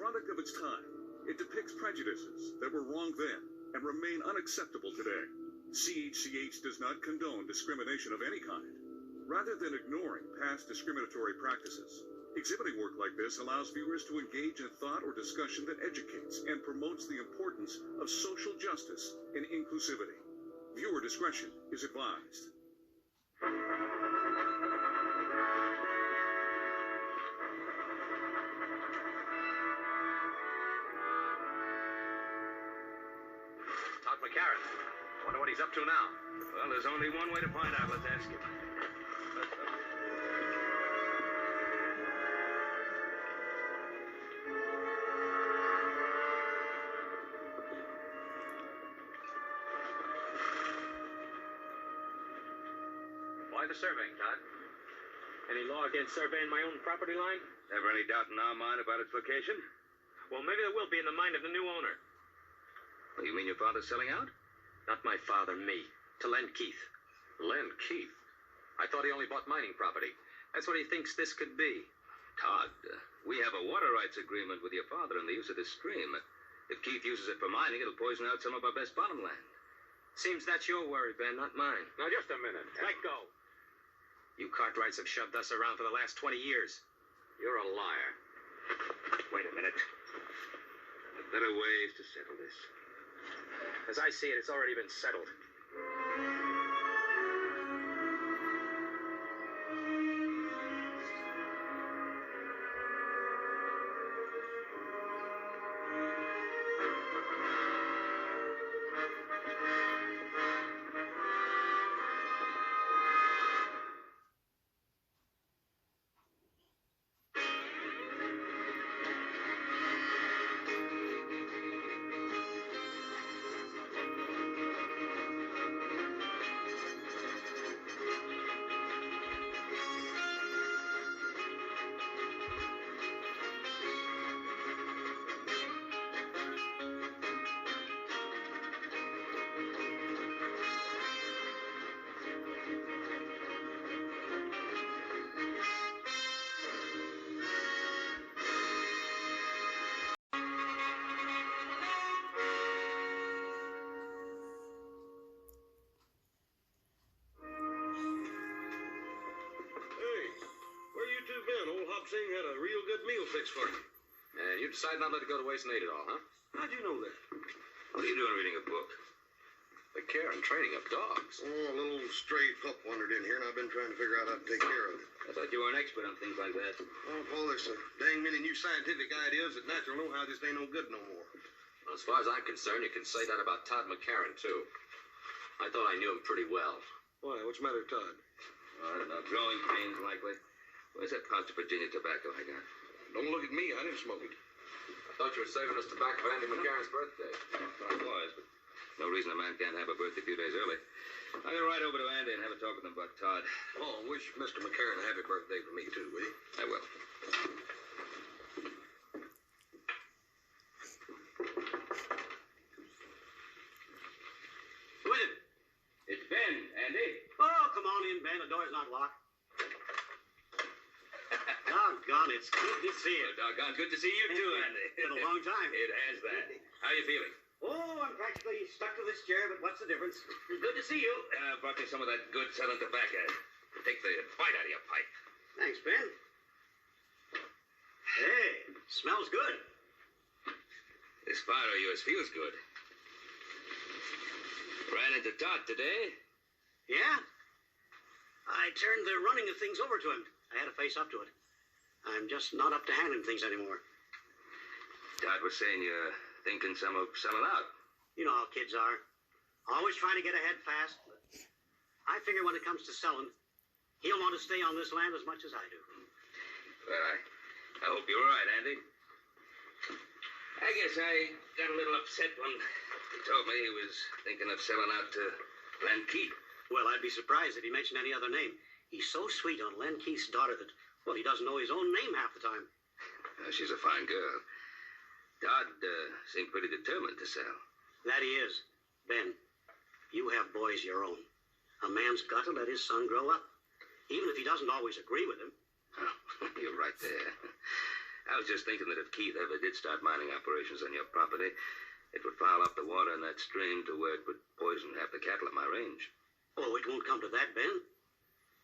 product of its time. It depicts prejudices that were wrong then and remain unacceptable today. CHCH does not condone discrimination of any kind. Rather than ignoring past discriminatory practices, exhibiting work like this allows viewers to engage in thought or discussion that educates and promotes the importance of social justice and inclusivity. Viewer discretion is advised. Todd McCarran. Wonder what he's up to now. Well, there's only one way to find out. Let's ask him. Why the surveying, Todd? Any law against surveying my own property line? Ever any doubt in our mind about its location? Well, maybe there will be in the mind of the new owner. Well, you mean your father's selling out? Not my father, me. To Len Keith. Len Keith? I thought he only bought mining property. That's what he thinks this could be. Todd, we have a water rights agreement with your father in the use of this stream. If Keith uses it for mining, it'll poison out some of our best bottom land. Seems that's your worry, Ben, not mine. Now, just a minute. Let go. You Cartwrights have shoved us around for the last 20 years. You're a liar. Wait a minute. There are better ways to settle this. As I see it, it's already been settled. Singh had a real good meal fixed for you. And you decided not to let it go to waste and ate it all, huh? How'd you know that? What are you doing reading a book? The care and training of dogs. Oh, a little stray pup wandered in here, and I've been trying to figure out how to take care of it. I thought you were an expert on things like that. Oh, Paul, there's so dang many new scientific ideas that natural know-how just ain't no good no more. Well, as far as I'm concerned, you can say that about Todd McCarran, too. I thought I knew him pretty well. Why? What's the matter, Todd? I don't know. Growing pains, likely. Where's that pouch of Virginia tobacco I got? Don't look at me. I didn't smoke it. I thought you were saving us tobacco for Andy McCarran's birthday. I was, but no reason a man can't have a birthday a few days early. I'm going to ride over to Andy and have a talk with him about Todd. Oh, wish Mr. McCarran a happy birthday for me, too, will you? I will. Who is it? It's Ben, Andy. Oh, come on in, Ben. The door's not locked. Doggone, it's good to see you. Well, doggone good to see you, too, Andy. It's been a long time. It has that. How you feeling? Oh, I'm practically stuck to this chair, but what's the difference? Good to see you. Brought me some of that good Southern tobacco. Take the bite out of your pipe. Thanks, Ben. Hey, smells good. This fire of yours feels good. Ran into Todd today. Yeah? I turned the running of things over to him. I had to face up to it. I'm just not up to handling things anymore. Todd was saying you're thinking some of selling out. You know how kids are. Always trying to get ahead fast. I figure when it comes to selling, he'll want to stay on this land as much as I do. Well, I hope you're right, Andy. I guess I got a little upset when he told me he was thinking of selling out to Len Keith. Well, I'd be surprised if he mentioned any other name. He's so sweet on Len Keith's daughter that, well, he doesn't know his own name half the time. She's a fine girl. Todd seemed pretty determined to sell. That he is. Ben, you have boys your own. A man's got to let his son grow up, even if he doesn't always agree with him. Oh, you're right there. I was just thinking that if Keith ever did start mining operations on your property, it would foul up the water in that stream to where it would poison half the cattle at my range. Oh, it won't come to that, Ben.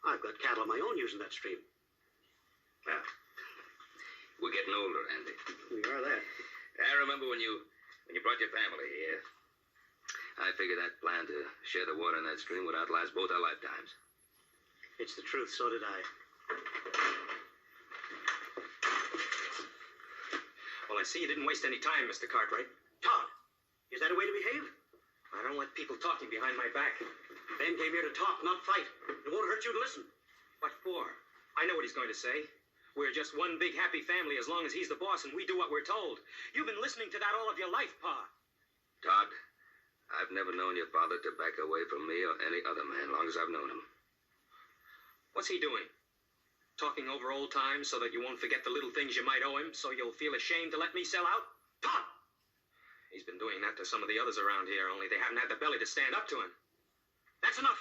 I've got cattle of my own using that stream. Well, we're getting older, Andy. We are that. I remember when you brought your family here. I figured that plan to share the water in that stream would outlast both our lifetimes. It's the truth, so did I. Well, I see you didn't waste any time, Mr. Cartwright. Todd, is that a way to behave? I don't let people talking behind my back. Ben came here to talk, not fight. It won't hurt you to listen. What for? I know what he's going to say. We're just one big happy family as long as he's the boss and we do what we're told. You've been listening to that all of your life, Pa. Todd, I've never known your father to back away from me or any other man long as I've known him. What's he doing? Talking over old times so that you won't forget the little things you might owe him, so you'll feel ashamed to let me sell out? Todd! He's been doing that to some of the others around here, only they haven't had the belly to stand up to him. That's enough.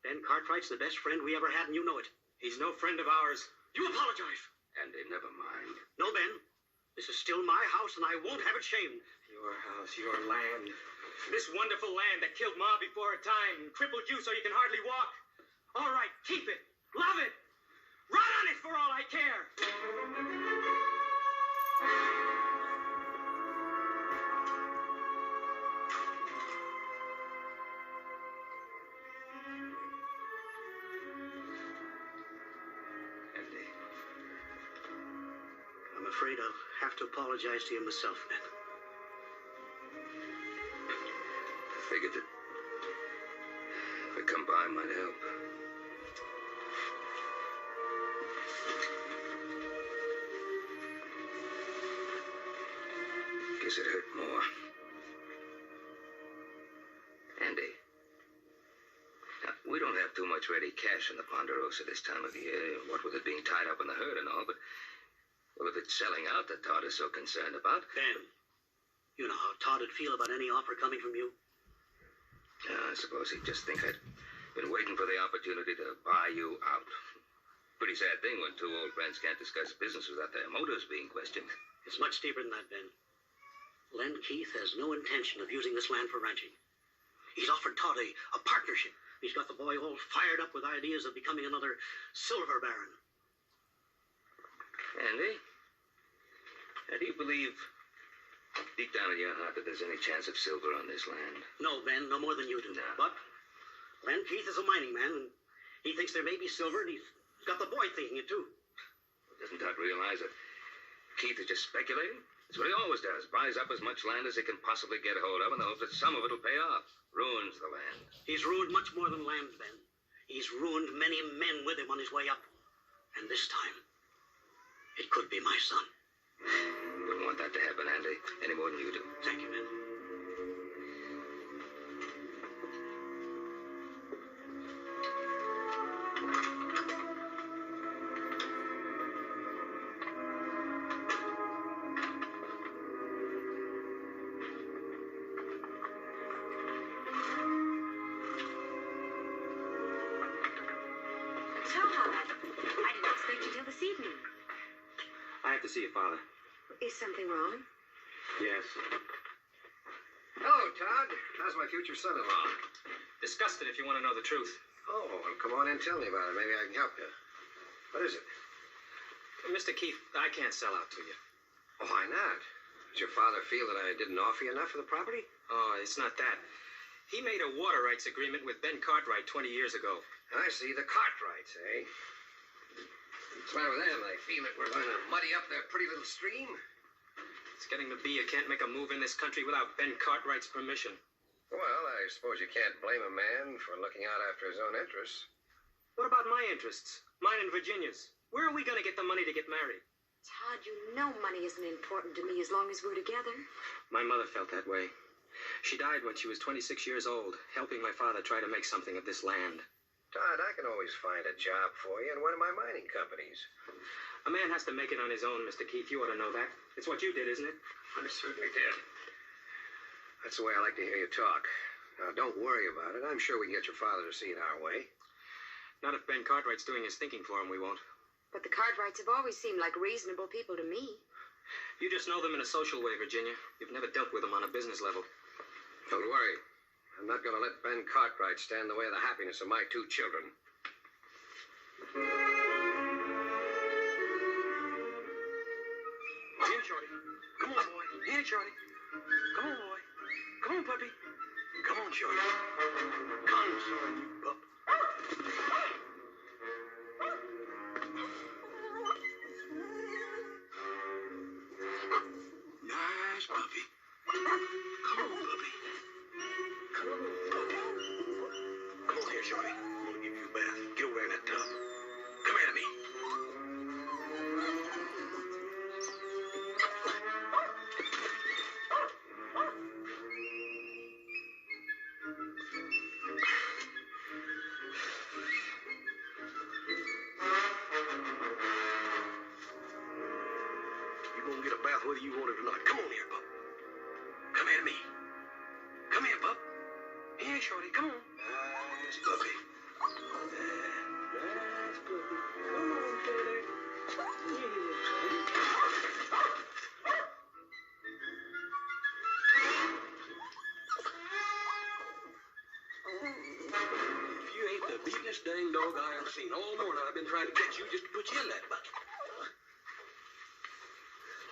Ben Cartwright's the best friend we ever had, and you know it. He's no friend of ours. You apologize. Andy, never mind. No, Ben. This is still my house, and I won't have it shamed. Your house, your land. This wonderful land that killed Ma before her time and crippled you so you can hardly walk. All right, keep it. Love it. Run on it for all I care. Andy, I'm afraid I'll have to apologize to you myself, Ben. I figured that if I come by might help. Guess it hurt more. Andy. Now, we don't have too much ready cash in the Ponderosa this time of year, what with it being tied up in the herd and all, but well, if it's selling out that Todd is so concerned about. Ben, you know how Todd would feel about any offer coming from you. I suppose he'd just think I'd been waiting for the opportunity to buy you out. Pretty sad thing when two old friends can't discuss business without their motives being questioned. It's much deeper than that, Ben. Len Keith has no intention of using this land for ranching. He's offered Todd a partnership. He's got the boy all fired up with ideas of becoming another silver baron. Andy, do you believe deep down in your heart that there's any chance of silver on this land? No, Ben, no more than you do. No. But Len Keith is a mining man, and he thinks there may be silver, and he's got the boy thinking it too. Doesn't Todd realize that Keith is just speculating? That's what he always does. Buys up as much land as he can possibly get a hold of in the hopes that some of it will pay off. Ruins the land. He's ruined much more than land, Ben. He's ruined many men with him on his way up. And this time, it could be my son. Wouldn't want that to happen, Andy, any more than you do. Thank you, Ben. I didn't expect you till this evening. I have to see your father. Is something wrong? Yes. Hello, Todd. How's my future son-in-law? Discussed it if you want to know the truth. Oh, well, come on in and tell me about it. Maybe I can help you. What is it? Mr. Keith, I can't sell out to you. Oh, why not? Did your father feel that I didn't offer you enough for the property? Oh, it's not that. He made a water rights agreement with Ben Cartwright 20 years ago. I see. The Cartwrights, eh? What's the matter with them? They feel that we're going to muddy up their pretty little stream? It's getting to be you can't make a move in this country without Ben Cartwright's permission. Well, I suppose you can't blame a man for looking out after his own interests. What about my interests? Mine and Virginia's. Where are we going to get the money to get married? Todd, you know money isn't important to me as long as we're together. My mother felt that way. She died when she was 26 years old, helping my father try to make something of this land. Todd, I can always find a job for you in one of my mining companies. A man has to make it on his own, Mr. Keith. You ought to know that. It's what you did, isn't it? I certainly did. That's the way I like to hear you talk. Now, don't worry about it. I'm sure we can get your father to see it our way. Not if Ben Cartwright's doing his thinking for him, we won't. But the Cartwrights have always seemed like reasonable people to me. You just know them in a social way, Virginia. You've never dealt with them on a business level. Don't worry. I'm not going to let Ben Cartwright stand in the way of the happiness of my 2 children. Here, Shorty. Come on, boy. Here, Shorty. Come on, boy. Come on, puppy. Come on, Shorty. Come on, you pup. Nice puppy. Come on, puppy. Come on. Come on here, Shorty. I'm gonna give you a bath. Get over there in that tub. Come here to me. You're gonna get a bath whether you want it or not. Come on here, pup. Come here to me. Come here, pup. Here, Shorty. Come on. Nice puppy. Nice puppy. Come on, Shorty. If you ain't the beatin'est dang dog I ever seen all morning, I've been trying to catch you just to put you in that bucket.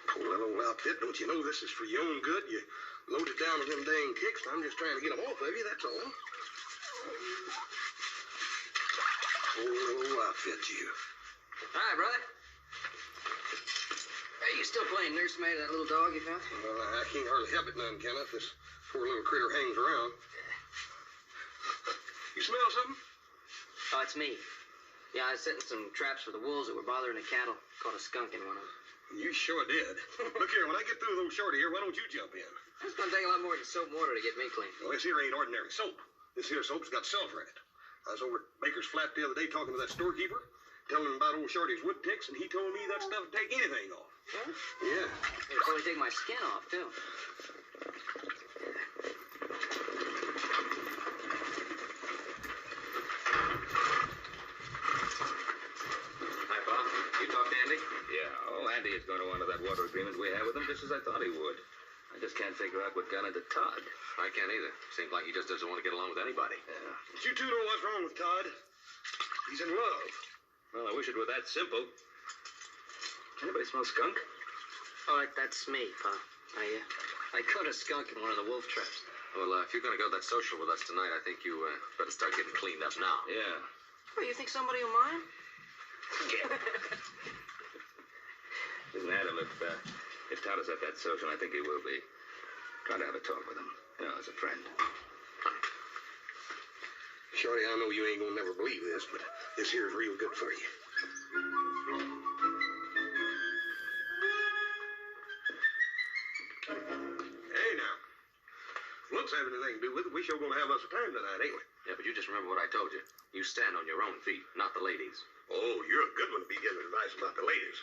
Poor little old outfit, don't you know this is for your own good? You loaded down with them dang kicks, and I'm just trying to get them off of you, that's all. Poor little old outfit, you. Hi, brother. Hey, you still playing nursemaid to that little dog you found? Well, I can't hardly help it none, Kenneth. This poor little critter hangs around. You smell something? Oh, it's me. Yeah, I was setting some traps for the wolves that were bothering the cattle. Caught a skunk in one of them. You sure did. Look here, when I get through with old Shorty here, why don't you jump in? It's gonna take a lot more than soap and water to get me clean. Well, this here ain't ordinary soap. This here soap's got sulfur in it. I was over at Baker's Flat the other day talking to that storekeeper, telling him about old Shorty's wood ticks, and he told me that stuff would take anything off. Huh? Yeah. It'll probably take my skin off, too. Hi, Bob. You talked to Andy? Yeah, oh, Andy is going to honor that water agreement we had with him just as I thought he would. I just can't figure out what got into Todd. I can't either. Seems like he just doesn't want to get along with anybody. Yeah. But you two know what's wrong with Todd. He's in love. Well, I wish it were that simple. Anybody smell skunk? Oh, that's me, Pa. I caught a skunk in one of the wolf traps. Well, if you're going to go to that social with us tonight, I think you better start getting cleaned up now. Yeah. Oh, you think somebody will mind? Listen, Adam, if Todd is at that social, I think he will be. Try to have a talk with him. You know, as a friend. Shorty, I know you ain't gonna never believe this, but this here's real good for you. Hey, now. Looks have anything to do with it. We sure gonna have us a time tonight, ain't we? Yeah, but you just remember what I told you. You stand on your own feet, not the ladies. Oh, you're a good one to be giving advice about the ladies.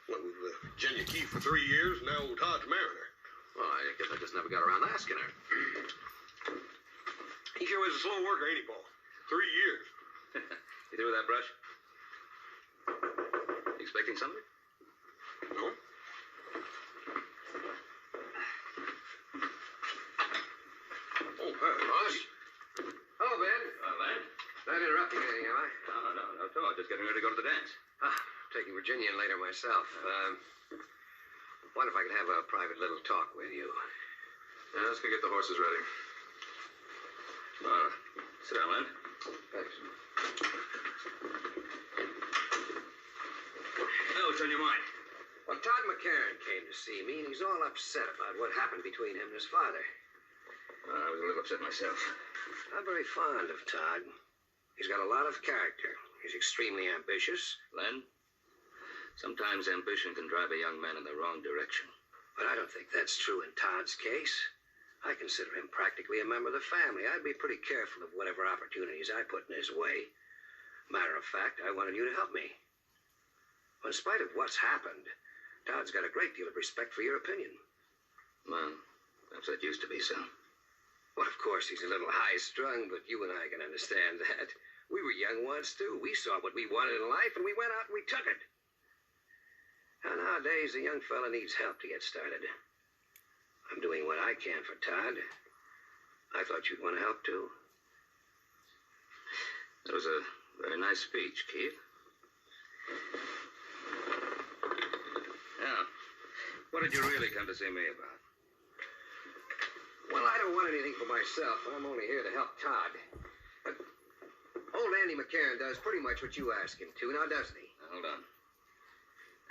Well, we've Jenny Keith for 3 years, and now old Todd's marrying her. Well, I guess I just never got around to asking her. He sure is a slow worker, ain't he, Paul? 3 years. You through with that brush? Expecting something? No? Oh, hi. Ross? Hello, Ben. Len? Not interrupting anything, am I? No, not at all. Just getting ready to go to the dance. Taking Virginia in later myself. Wonder if I could have a private little talk with you. Yeah, let's go get the horses ready. Sit down, Len. Thanks. Oh, what's on your mind? Well, Todd McCarran came to see me, and he's all upset about what happened between him and his father. I was a little upset myself. I'm very fond of Todd. He's got a lot of character. He's extremely ambitious. Len, sometimes ambition can drive a young man in the wrong direction. But I don't think that's true in Todd's case. I consider him practically a member of the family. I'd be pretty careful of whatever opportunities I put in his way. Matter of fact, I wanted you to help me. In spite of what's happened, Todd's got a great deal of respect for your opinion. Well, perhaps that used to be so. Well, of course, he's a little high-strung, but you and I can understand that. We were young once, too. We saw what we wanted in life, and we went out and we took it. Now, nowadays, a young fella needs help to get started. I'm doing what I can for Todd. I thought you'd want to help, too. That was a very nice speech, Keith. Now, what did you really come to see me about? Well, I don't want anything for myself. I'm only here to help Todd. But old Andy McCarran does pretty much what you ask him to, now doesn't he? Now, hold on.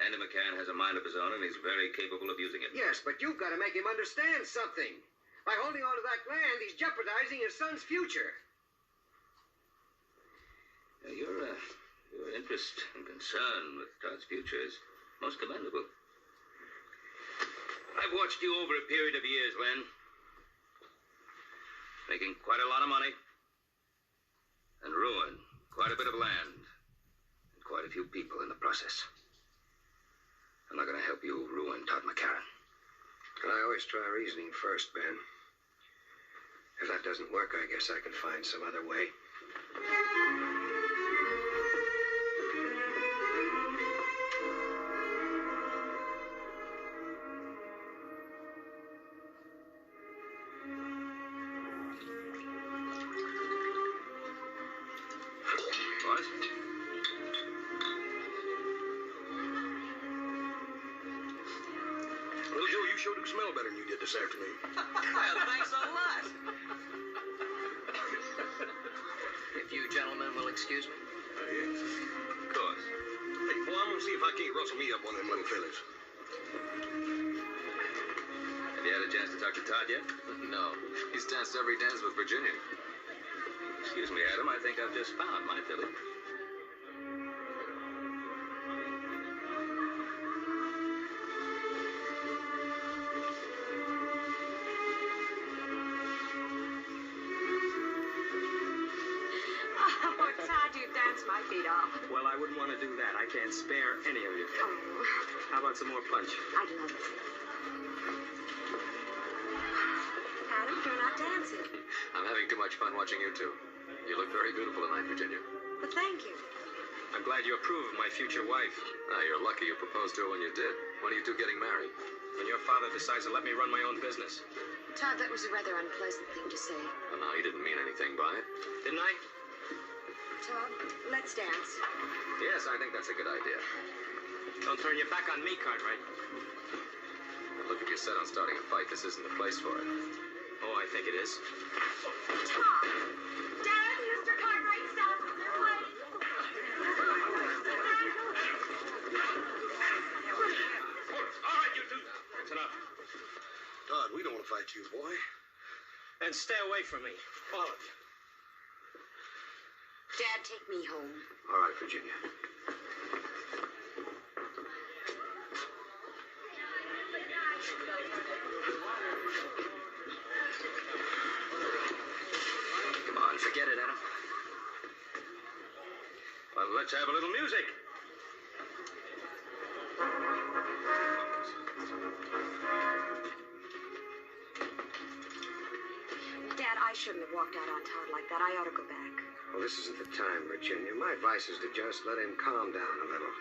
Andy McCann has a mind of his own, and he's very capable of using it. Yes, but you've got to make him understand something. By holding on to that land, he's jeopardizing his son's future. Your interest and concern with Todd's future is most commendable. I've watched you over a period of years, Len. Making quite a lot of money. And ruin quite a bit of land. And quite a few people in the process. I'm not going to help you ruin Todd McCarran. I always try reasoning first, Ben. If that doesn't work, I guess I can find some other way. Boys? Well, Joe, you sure do smell better than you did this afternoon. Thanks a lot. If you gentlemen will excuse me. Yes. Of course. Hey, boy, I'm gonna see if I can't rustle me up one of them little fellas. Have you had a chance to talk to Todd yet? No. He's danced every dance with Virginia. Excuse me, Adam. I think I've just found my filly. Oh, Todd, you've danced my feet off. Well, I wouldn't want to do that. I can't spare any of you. Oh, How about some more punch? I'd love it. Adam, you're not dancing. I'm having too much fun watching you two. You look very beautiful tonight, Virginia. But thank you. I'm glad you approve of my future wife. Ah, you're lucky you proposed to her when you did. When are you two getting married? When your father decides to let me run my own business. Todd, that was a rather unpleasant thing to say. Oh, no, he didn't mean anything by it. Didn't I? Todd, let's dance. Yes, I think that's a good idea. Don't turn your back on me, Cartwright. But look, if you're set on starting a fight, this isn't the place for it. Oh, I think it is. Todd! Dad, Mr. Cartwright, stop! They're fighting! All right, you two. That's enough. Todd, we don't want to fight you, boy. And stay away from me. All of you. Dad, take me home. All right, Virginia. Come on, forget it, Adam. Well, let's have a little music. Dad, I shouldn't have walked out on Todd like that. I ought to go back. Well, this isn't the time, Virginia. My advice is to just let him calm down a little.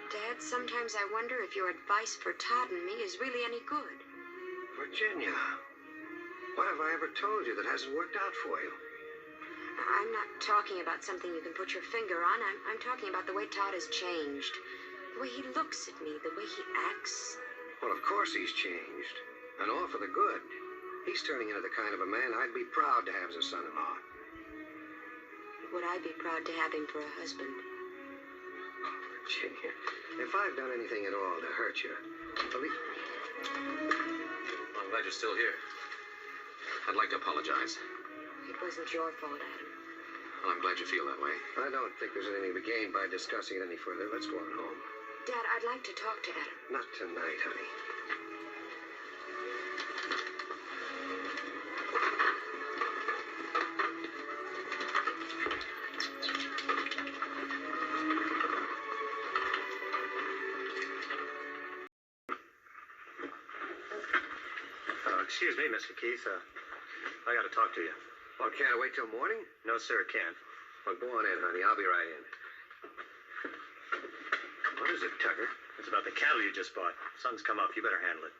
Dad, sometimes I wonder if your advice for Todd and me is really any good. Virginia, what have I ever told you that hasn't worked out for you? I'm not talking about something you can put your finger on. I'm talking about the way Todd has changed. The way he looks at me, the way he acts. Well, of course he's changed. And all for the good. He's turning into the kind of a man I'd be proud to have as a son-in-law. Would I be proud to have him for a husband? Virginia, if I've done anything at all to hurt you, believe... I'm glad you're still here. I'd like to apologize. It wasn't your fault, Adam. Well, I'm glad you feel that way. I don't think there's anything to be gained by discussing it any further. Let's go on home. Dad, I'd like to talk to Adam. Not tonight, honey. Excuse me, Mr. Keith. I got to talk to you. Well, can't I wait till morning? No, sir, can't. Well, go on in, honey. I'll be right in. What is is it, Tucker? It's about the cattle you just bought. Sun's come up. You better handle it.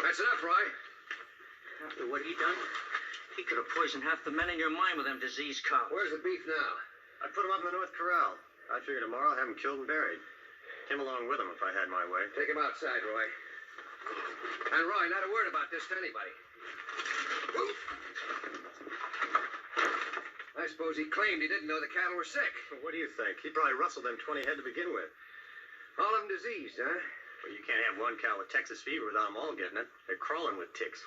That's enough, Roy. After what he done, he could have poisoned half the men in your mine with them diseased cows. Where's the beef now? I put him up in the North Corral. I figure tomorrow I'll have him killed and buried. Him along with him if I had my way. Take him outside, Roy. And Roy, not a word about this to anybody. I suppose he claimed he didn't know the cattle were sick. Well, what do you think? He probably rustled them 20 head to begin with. All of them diseased, huh? Well, you can't have one cow with Texas fever without them all getting it. They're crawling with ticks.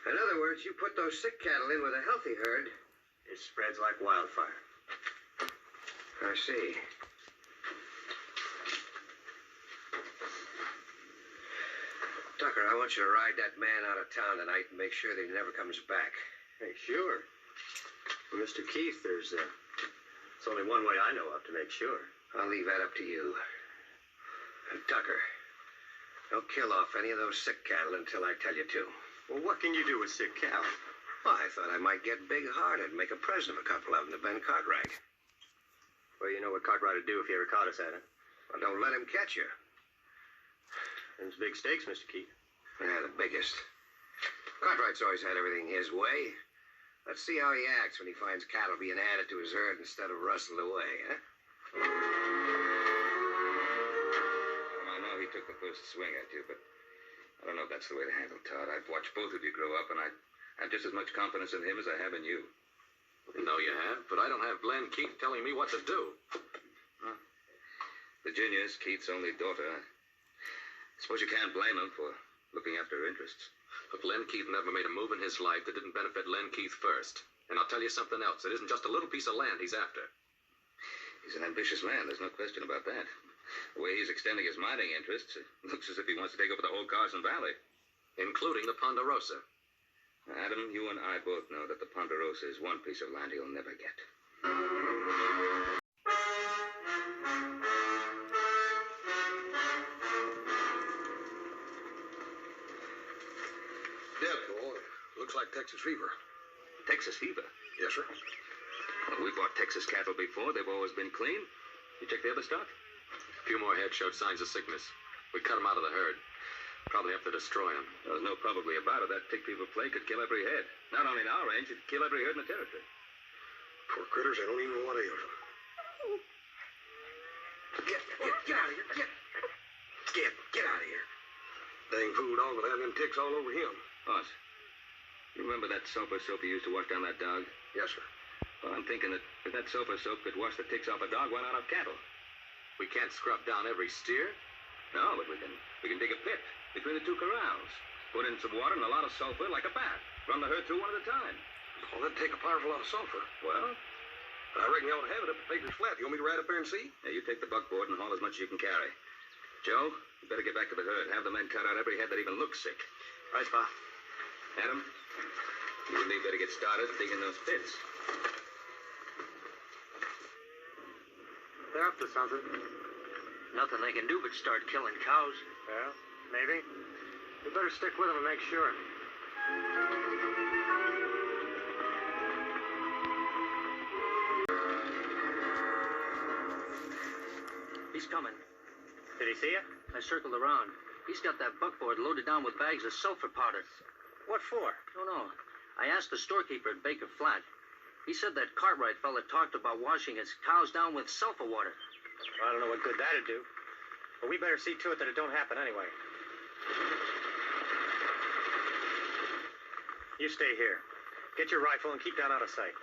In other words, you put those sick cattle in with a healthy herd. It spreads like wildfire. I see. Tucker, I want you to ride that man out of town tonight and make sure that he never comes back. Hey, sure. Well, Mr. Keith, there's only one way I know of to make sure. I'll leave that up to you. And Tucker, don't kill off any of those sick cattle until I tell you to. Well, what can you do with sick cows? Well, I thought I might get big-hearted and make a present of a couple of them to Ben Cartwright. Well, you know what Cartwright would do if he ever caught us at it. Well, don't let him catch you. Them's big stakes, Mr. Keith. Yeah, the biggest. Cartwright's always had everything his way. Let's see how he acts when he finds cattle being added to his herd instead of rustled away, huh? Well, I know he took the first swing at you, but I don't know if that's the way to handle Todd. I've watched both of you grow up, and I have just as much confidence in him as I have in you. No, you have, but I don't have Glenn Keith telling me what to do. Huh. Virginia's Keith's only daughter. I suppose you can't blame him for looking after her interests. But Len Keith never made a move in his life that didn't benefit Len Keith first. And I'll tell you something else. It isn't just a little piece of land he's after. He's an ambitious man. There's no question about that. The way he's extending his mining interests, it looks as if he wants to take over the whole Carson Valley. Including the Ponderosa. Adam, you and I both know that the Ponderosa is one piece of land he'll never get. Dead, boy. Looks like Texas fever. Texas fever? Yes, sir. Well, we bought Texas cattle before. They've always been clean. You check the other stock? A few more head showed signs of sickness. We cut them out of the herd. Probably have to destroy them. There's no probably about it. That tick fever plague could kill every head. Not only in our range, it'd kill every herd in the territory. Poor critters, they don't even know what ails them. Get out of here. Get out of here. Dang fool dog will have them ticks all over him. Boss, you remember that sulfur soap you used to wash down that dog? Yes, sir. Well, I'm thinking that if that sulfur soap could wash the ticks off a dog, why not off cattle? We can't scrub down every steer. No, but we can dig a pit between the two corrals. Put in some water and a lot of sulfur like a bath. Run the herd through one at a time. Well, that'd take a powerful lot of sulfur. Well, I reckon you ought to have it up at Baker's Flat. You want me to ride up there and see? yeah, you take the buckboard and haul as much as you can carry. Joe, you better get back to the herd. Have the men cut out every head that even looks sick. Right, Pa. Adam, you and me better get started digging those pits. They're up to something. Nothing they can do but start killing cows. Well, maybe. We better stick with them and make sure. He's coming. Did he see you? I circled around. He's got that buckboard loaded down with bags of sulfur powder. What for? Don't know. I asked the storekeeper at Baker Flat. He said that Cartwright fella talked about washing his cows down with sulfur water. I don't know what good that'd do. But we better see to it that it don't happen anyway. You stay here. Get your rifle and keep down out of sight.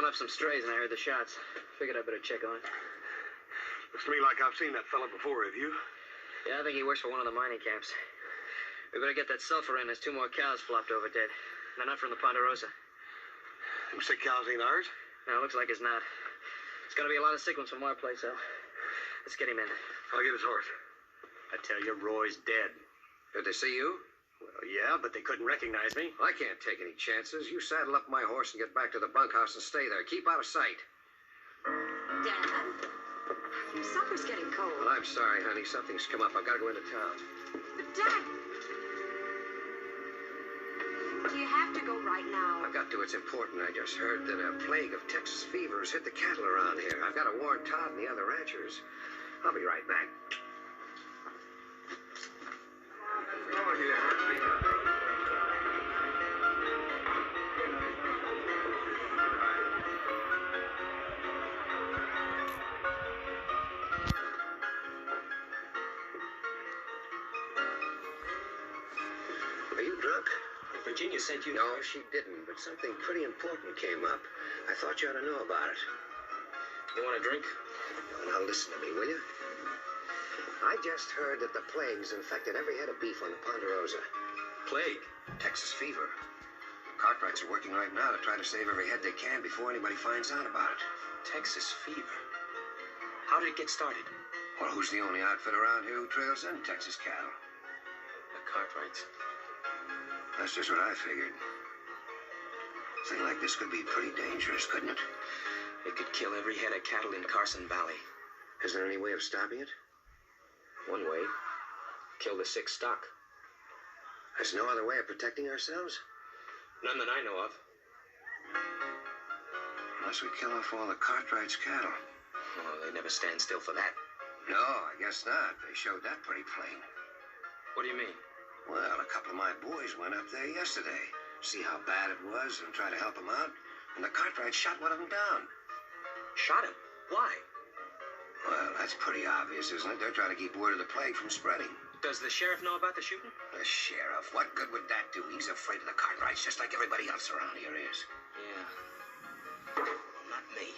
left some strays and I heard the shots. Figured I'd better check on it. Looks to me like I've seen that fella before, have you? Yeah, I think he works for one of the mining camps. We better get that sulfur in. There's 2 more cows flopped over dead. They're not from the Ponderosa. Them sick cows ain't ours? No, looks like it's not. It's gotta be a lot of sequence from our place, though. Let's get him in. I'll get his horse. I tell you, Roy's dead. Did they see you? Well, yeah, but they couldn't recognize me. I can't take any chances. You saddle up my horse and get back to the bunkhouse and stay there. Keep out of sight. Dad, your supper's getting cold. Well, I'm sorry, honey. Something's come up. I've got to go into town. But, Dad, do you have to go right now? I've got to. It's important. I just heard that a plague of Texas fever has hit the cattle around here. I've got to warn Todd and the other ranchers. I'll be right back. Are you drunk? Virginia sent you. No, she didn't, but something pretty important came up. I thought you ought to know about it. You want a drink? Now listen to me, will you? I just heard that the plague's infected every head of beef on the Ponderosa. Plague? Texas fever. Cartwrights are working right now to try to save every head they can before anybody finds out about it. Texas fever. How did it get started? Well, who's the only outfit around here who trails in Texas cattle? The Cartwrights. That's just what I figured. A thing like this could be pretty dangerous, couldn't it? It could kill every head of cattle in Carson Valley. Is there any way of stopping it? One way. Kill the sick stock. There's no other way of protecting ourselves? None that I know of. Unless we kill off all the Cartwrights' cattle. Oh, they never stand still for that. No, I guess not. They showed that pretty plain. What do you mean? Well, a couple of my boys went up there yesterday. See how bad it was and try to help them out. And the Cartwrights shot one of them down. Shot him? Why? Well, that's pretty obvious, isn't it? They're trying to keep word of the plague from spreading. Does the sheriff know about the shooting? The sheriff? What good would that do? He's afraid of the Cartwrights just like everybody else around here is. Yeah. Not me.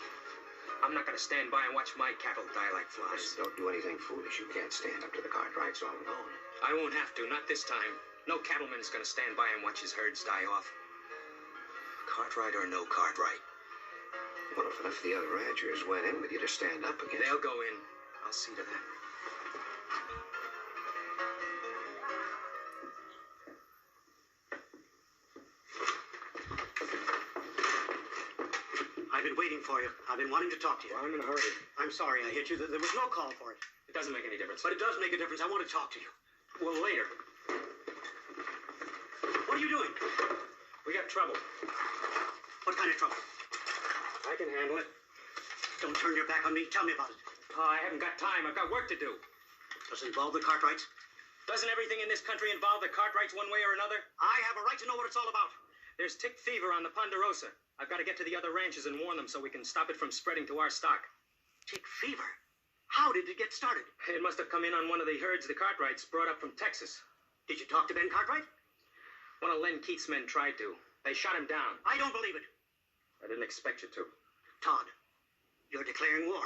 I'm not gonna stand by and watch my cattle die like flies. Just don't do anything foolish. You can't stand up to the Cartwrights all alone. I won't have to, not this time. No cattleman's gonna stand by and watch his herds die off. Cartwright or no Cartwright. Well, if enough of the other ranchers went in with you to stand up against... They'll go in. I'll see to that. I've been waiting for you. I've been wanting to talk to you. Well, I'm in a hurry. I'm sorry I hit you. There was no call for it. It doesn't make any difference. But it does make a difference. I want to talk to you. Well, later. What are you doing? We got trouble. What kind of trouble? I can handle it. Don't turn your back on me. Tell me about it. Oh, I haven't got time. I've got work to do. Does it involve the Cartwrights? Doesn't everything in this country involve the Cartwrights one way or another? I have a right to know what it's all about. There's tick fever on the Ponderosa. I've got to get to the other ranches and warn them so we can stop it from spreading to our stock. Tick fever? How did it get started? It must have come in on one of the herds the Cartwrights brought up from Texas. Did you talk to Ben Cartwright? One of Len Keith's men tried to. They shot him down. I don't believe it. I didn't expect you to. Todd, you're declaring war.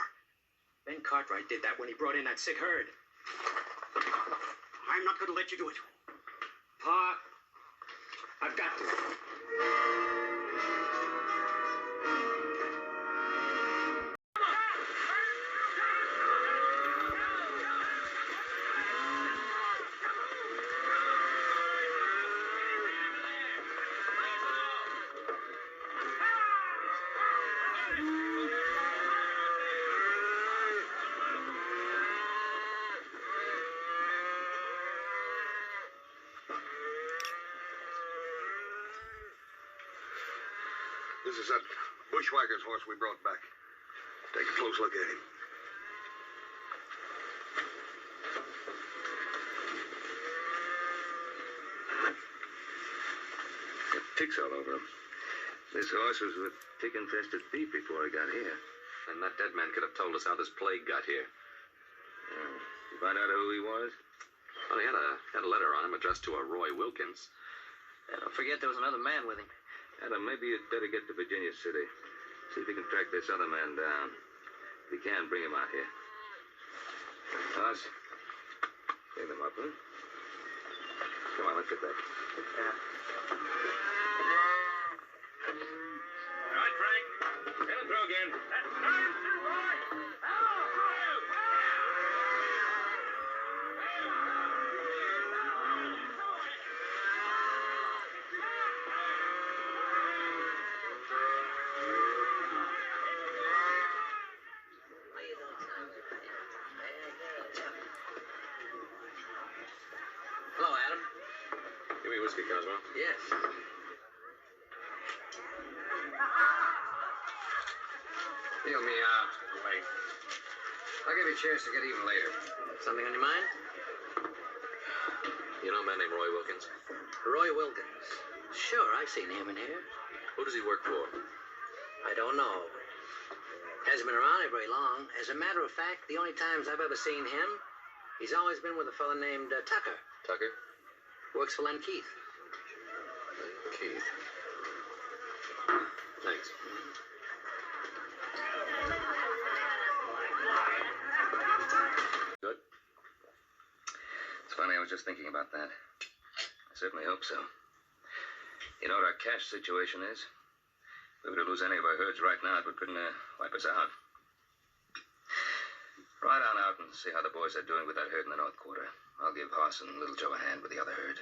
Ben Cartwright did that when he brought in that sick herd. I'm not going to let you do it. Pa, I've got to. This is that bushwhacker's horse we brought back. Take a close look at him. Got ticks all over him. This horse was with tick-infested beef before he got here. And that dead man could have told us how this plague got here. You find out who he was? Well, he had a letter on him addressed to a Roy Wilkins. Don't forget there was another man with him. Adam, maybe you'd better get to Virginia City. See if you can track this other man down. If you can, bring him out here. Us? Clean them up, huh? Come on, let's get that. All right, Frank. Get him through again. That's time to ride. Hello, Adam. Give me whiskey, Cosmo. Yes. Deal me out. Wait. I'll give you a chance to get even later. Something on your mind? You know a man named Roy Wilkins? Roy Wilkins. Sure, I've seen him in here. Who does he work for? I don't know. Hasn't been around here very long. As a matter of fact, the only times I've ever seen him, he's always been with a fellow named Tucker. Tucker? Works for Len Keith. Keith. Thanks. Good. It's funny, I was just thinking about that. I certainly hope so. You know what our cash situation is? If we were to lose any of our herds right now, it would pretty wipe us out. Ride on out and see how the boys are doing with that herd in the North Quarter. I'll give Hoss and Little Joe a hand with the other herd.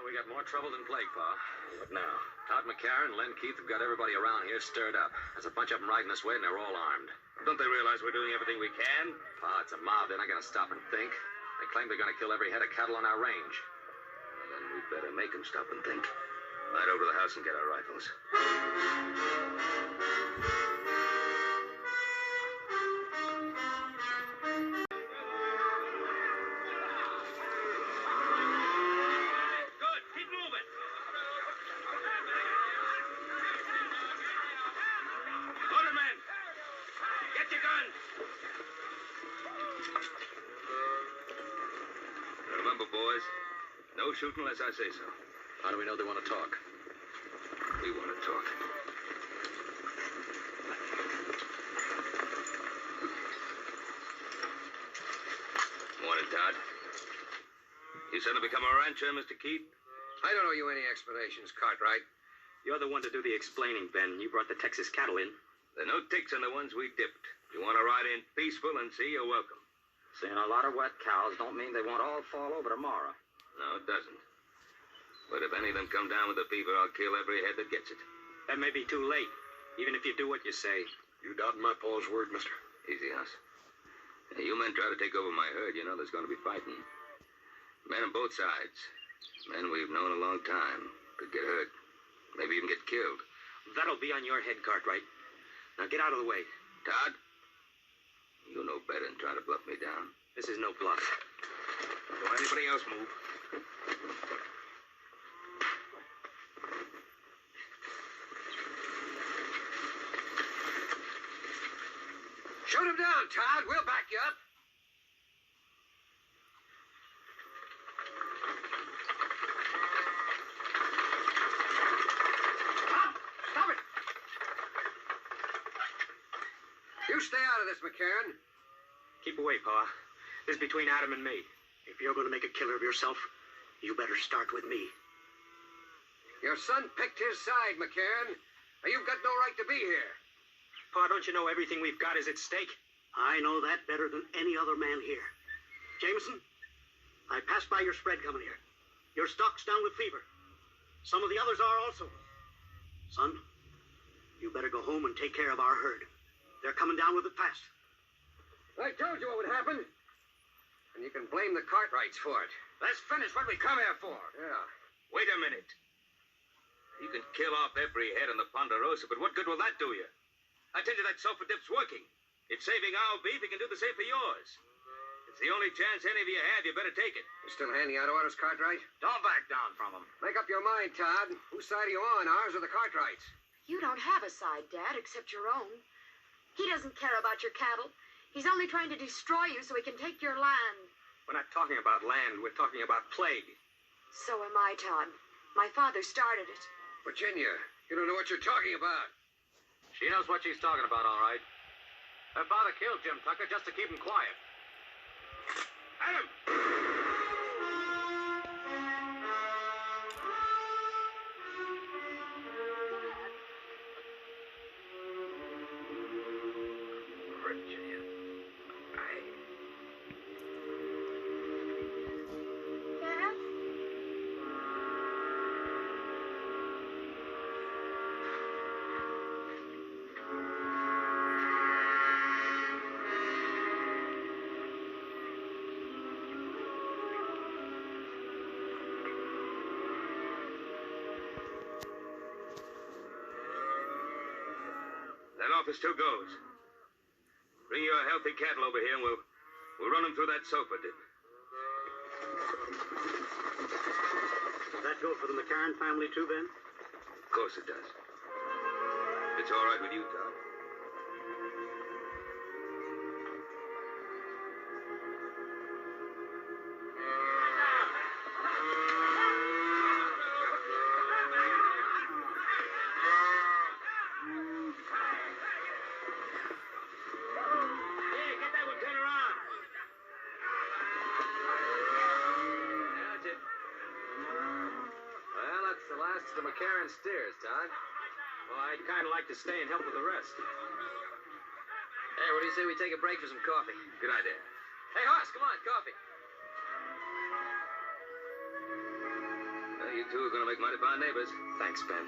We got more trouble than plague, Pa. What now? Todd McCarran and Len Keith have got everybody around here stirred up. There's a bunch of them riding this way, and they're all armed. Don't they realize we're doing everything we can? Pa, it's a mob. They're not going to stop and think. They claim they're going to kill every head of cattle on our range. Well, then we'd better make them stop and think. Ride over to the house and get our rifles. Good. Keep moving. Order, men. Get your guns. Remember, boys, no shooting unless I say so. How do we know they want to talk? We want to talk. Morning, Todd. You suddenly become a rancher, Mr. Keith? I don't owe you any explanations, Cartwright. You're the one to do the explaining, Ben. You brought the Texas cattle in. There are no ticks on the ones we dipped. You want to ride in peaceful and see, you're welcome. Seeing a lot of wet cows don't mean they won't all fall over tomorrow. No, it doesn't. But if any of them come down with a fever, I'll kill every head that gets it. That may be too late, even if you do what you say. You doubting my Paul's word, mister? Easy, House. You men try to take over my herd, you know there's going to be fighting. Men on both sides. Men we've known a long time. Could get hurt. Maybe even get killed. That'll be on your head, Cartwright. Now get out of the way. Todd, you know better than try to bluff me down. This is no bluff. Don't anybody else move. Shoot him down, Todd. We'll back you up. Stop it! You stay out of this, McCarran. Keep away, Pa. This is between Adam and me. If you're going to make a killer of yourself, you better start with me. Your son picked his side, McCarran. Now, you've got no right to be here. Pa, don't you know everything we've got is at stake? I know that better than any other man here. Jameson, I passed by your spread coming here. Your stock's down with fever. Some of the others are also. Son, you better go home and take care of our herd. They're coming down with it fast. I told you what would happen. And you can blame the Cartwrights for it. Let's finish what we come here for. Yeah. Wait a minute. You can kill off every head on the Ponderosa, but what good will that do you? I tell you that sulfur dip's working. It's saving our beef. It can do the same for yours. It's It's the only chance any of you have. You better take it. You still handing out orders, Cartwright? Don't back down from him. Make up your mind, Todd. Whose side are you on, ours or the Cartwrights? You don't have a side, Dad, except your own. He doesn't care about your cattle. He's only trying to destroy you so he can take your land. We're not talking about land. We're talking about plague. So am I, Todd. My father started it. Virginia, you don't know what you're talking about. She knows what she's talking about, all right. Her father killed Jim Tucker just to keep him quiet. Adam! Virginia, Dad? That office still goes. Bring your healthy cattle over here and we'll run them through that sulfur dip. Does that go for the McCarran family, too, Ben? Of course it does. It's all right with you, Todd. Hey, get that one, turn around. That's it. Well, that's the last of the McCarran steers, Todd. Well, I'd kind of like to stay and help with the rest. Hey, what do you say we take a break for some coffee? Good idea. Hey, Hoss, come on, coffee. Well, you two are going to make mighty fine neighbors. Thanks, Ben.